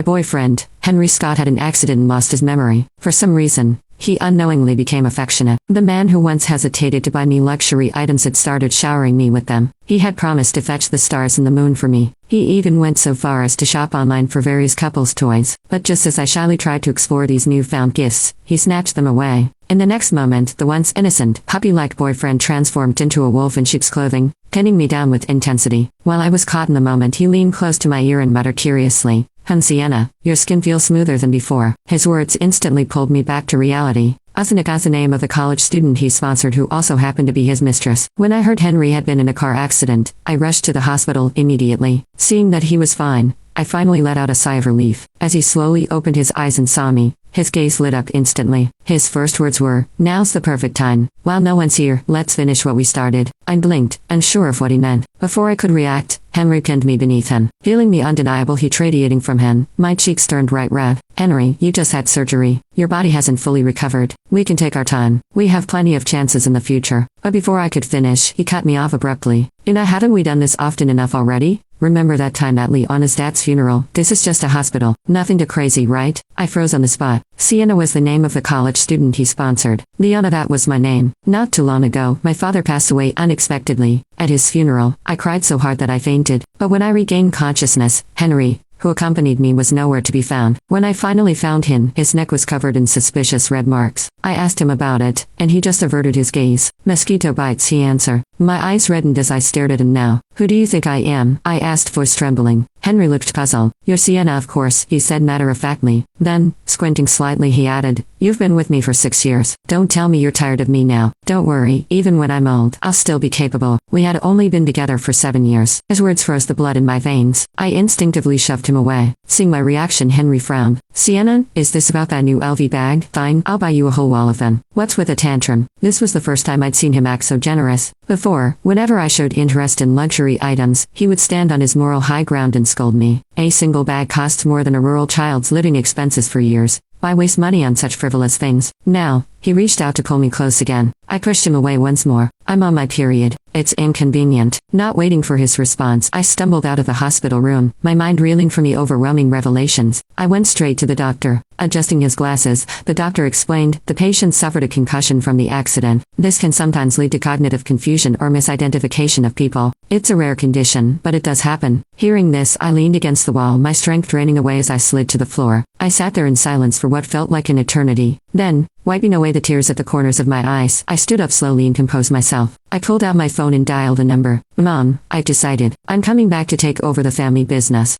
My boyfriend, Henry Scott, had an accident and lost his memory. For some reason, he unknowingly became affectionate. The man who once hesitated to buy me luxury items had started showering me with them. He had promised to fetch the stars and the moon for me. He even went so far as to shop online for various couples' toys. But just as I shyly tried to explore these newfound gifts, he snatched them away. In the next moment, the once innocent, puppy-like boyfriend transformed into a wolf in sheep's clothing, pinning me down with intensity. While I was caught in the moment, he leaned close to my ear and muttered curiously, "Hun Sienna, your skin feels smoother than before." His words instantly pulled me back to reality. Azanik was the name of the college student he sponsored, who also happened to be his mistress. When I heard Henry had been in a car accident, I rushed to the hospital immediately. Seeing that he was fine, I finally let out a sigh of relief. As he slowly opened his eyes and saw me, his gaze lit up instantly. His first words were, "Now's the perfect time. While no one's here, let's finish what we started." I blinked, unsure of what he meant. Before I could react, Henry pinned me beneath him. Feeling the undeniable heat radiating from him, my cheeks turned bright red. "Henry, you just had surgery. Your body hasn't fully recovered. We can take our time. We have plenty of chances in the future." But before I could finish, he cut me off abruptly. Haven't we done this often enough already? Remember that time at Leona's dad's funeral? This is just a hospital. Nothing too crazy, right? I froze on the spot. Sienna was the name of the college student he sponsored. Leona, that was my name. Not too long ago, my father passed away unexpectedly. At his funeral, I cried so hard that I fainted. But when I regained consciousness, Henry, who accompanied me, was nowhere to be found. When I finally found him, his neck was covered in suspicious red marks. I asked him about it, and he just averted his gaze. "Mosquito bites," he answered. My eyes reddened as I stared at him now. "Who do you think I am?" I asked, voice trembling. Henry looked puzzled. "You're Sienna, of course," he said matter-of-factly. Then, squinting slightly, he added, "You've been with me for 6 years. Don't tell me you're tired of me now. Don't worry, even when I'm old, I'll still be capable." We had only been together for 7 years. His words froze the blood in my veins. I instinctively shoved him away. Seeing my reaction, Henry frowned. "Sienna, is this about that new LV bag? Fine, I'll buy you a whole wall of them. What's with a tantrum?" This was the first time I'd seen him act so generous. Before, whenever I showed interest in luxury items, he would stand on his moral high ground and scold me. A single bag costs more than a rural child's living expenses for years. Why waste money on such frivolous things? Now, he reached out to pull me close again. I pushed him away once more. "I'm on my period. It's inconvenient." Not waiting for his response, I stumbled out of the hospital room, my mind reeling from the overwhelming revelations. I went straight to the doctor. Adjusting his glasses, the doctor explained, "The patient suffered a concussion from the accident. This can sometimes lead to cognitive confusion or misidentification of people. It's a rare condition, but it does happen." Hearing this, I leaned against the wall, my strength draining away as I slid to the floor. I sat there in silence for what felt like an eternity. Then, wiping away the tears at the corners of my eyes, I stood up slowly and composed myself. I pulled out my phone and dialed a number. "Mom, I've decided. I'm coming back to take over the family business."